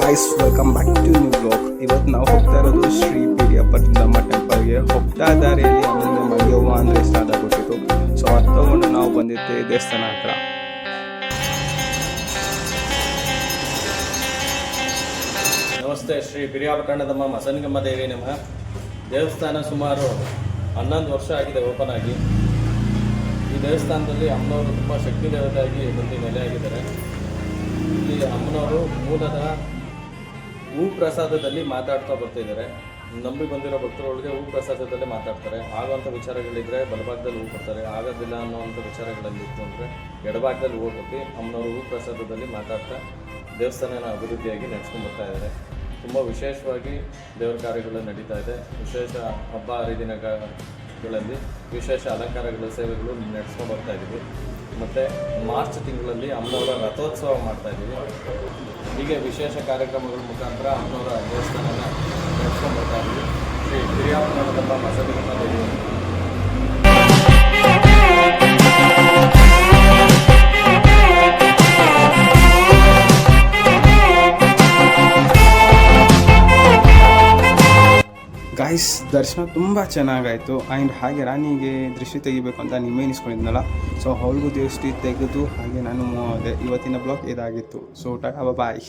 Guys welcome back to new blog. ಇವತ್ತು ನಾವು ಹೋಗ್ತಾ ಇರೋದು ಶ್ರೀ ಪಿರಿಯಾಪಟ್ಟಣಮ್ಮ ಟೆಂಪಲ್ಗೆ. ಹೋಗ್ತಾ ದಾರಿಯಲ್ಲಿ ಆಮೇಲೆ ಮಡಿಯವ್ವ ಅಂದರೆ ಸ್ಟಾರ್ಟ್ ಆಗೋತಿತ್ತು. ಸೊ ಅದು ತಗೊಂಡು ನಾವು ಬಂದಿದ್ದೆ ದೇವಸ್ಥಾನ ಹತ್ರ. ನಮಸ್ತೆ. ಶ್ರೀ ಪಿರಿಯಾಪಟ್ಟಣದಮ್ಮ ಮಸನಿಗಮ್ಮ ದೇವಿ ನಮಃ. ದೇವಸ್ಥಾನ ಸುಮಾರು 11 ವರ್ಷ ಆಗಿದೆ ಓಪನ್ ಆಗಿ. ಈ ದೇವಸ್ಥಾನದಲ್ಲಿ ಅಮ್ಮನವರು ತುಂಬ ಶಕ್ತಿ ದೇವತೆಯಾಗಿ ಬಂದು ನೆಲೆಯಾಗಿದ್ದಾರೆ. ಇಲ್ಲಿ ಅಮ್ಮನವರು ಮೂಲತಃ ಹೂ ಪ್ರಸಾದದಲ್ಲಿ ಮಾತಾಡ್ತಾ ಬರ್ತಿದ್ದಾರೆ. ನಂಬಿ ಬಂದಿರೋ ಭಕ್ತರೊಳಗೆ ಹೂ ಪ್ರಸಾದದಲ್ಲೇ ಮಾತಾಡ್ತಾರೆ. ಆಗುವಂಥ ವಿಚಾರಗಳಿದ್ದರೆ ಬಲಭಾಗದಲ್ಲಿ ಹೂ ಕೊಡ್ತಾರೆ, ಆಗೋದಿಲ್ಲ ಅನ್ನೋವಂಥ ವಿಚಾರಗಳಲ್ಲಿ ಇತ್ತು ಅಂದರೆ ಎಡಭಾಗದಲ್ಲಿ ಹೂ ಕೊಟ್ಟು ಅಮ್ಮನವರು ಹೂ ಪ್ರಸಾದದಲ್ಲಿ ಮಾತಾಡ್ತಾ ದೇವಸ್ಥಾನನ ಅಭಿವೃದ್ಧಿಯಾಗಿ ನಡೆಸ್ಕೊಂಡು ಬರ್ತಾ ಇದ್ದಾರೆ. ತುಂಬ ವಿಶೇಷವಾಗಿ ದೇವರ ಕಾರ್ಯಗಳು ನಡೀತಾ ಇದೆ. ವಿಶೇಷ ಹಬ್ಬ ಹರಿದಿನಗಳಲ್ಲಿ ವಿಶೇಷ ಅಲಂಕಾರಗಳ ಸೇವೆಗಳು ನಡೆಸ್ಕೊಂಡು ಬರ್ತಾ ಇದ್ದೀವಿ. ಮತ್ತು ಮಾರ್ಚ್ ತಿಂಗಳಲ್ಲಿ ಅಮ್ಮನವರ ರಥೋತ್ಸವ ಮಾಡ್ತಾ ಇದ್ದೀವಿ. ಹೀಗೆ ವಿಶೇಷ ಕಾರ್ಯಕ್ರಮಗಳ ಮುಖಾಂತರ ಅಮ್ಮನವರ ದೇವಸ್ಥಾನನ ನಡೆಸ್ಕೊಂಡು ಬರ್ತಾ ಇದ್ದೀವಿ. ಶ್ರೀ ಪಿರಿಯಾಪಟ್ಟಣದಮ್ಮ ಮಸನಿಗಮ್ಮ ದೇವಿ. ಗೈಸ್ ದರ್ಶನ ತುಂಬ ಚೆನ್ನಾಗಾಯಿತು. ಆ್ಯಂಡ್ ಹಾಗೆ ರಾಣಿಗೆ ದೃಷ್ಟಿ ತೆಗಿಬೇಕು ಅಂತ ನಿನ್ನಿಸ್ಕೊಂಡಿದ್ನಲ್ಲ, ಸೊ ಅವಳಿಗೂ ದೃಷ್ಟಿ ತೆಗೆದು ಹಾಗೆ ನಾನು ಇವತ್ತಿನ ಬ್ಲಾಗ್ ಇದಾಗಿತ್ತು. ಸೊ ಟಾಟಾ ಬಾಯ್.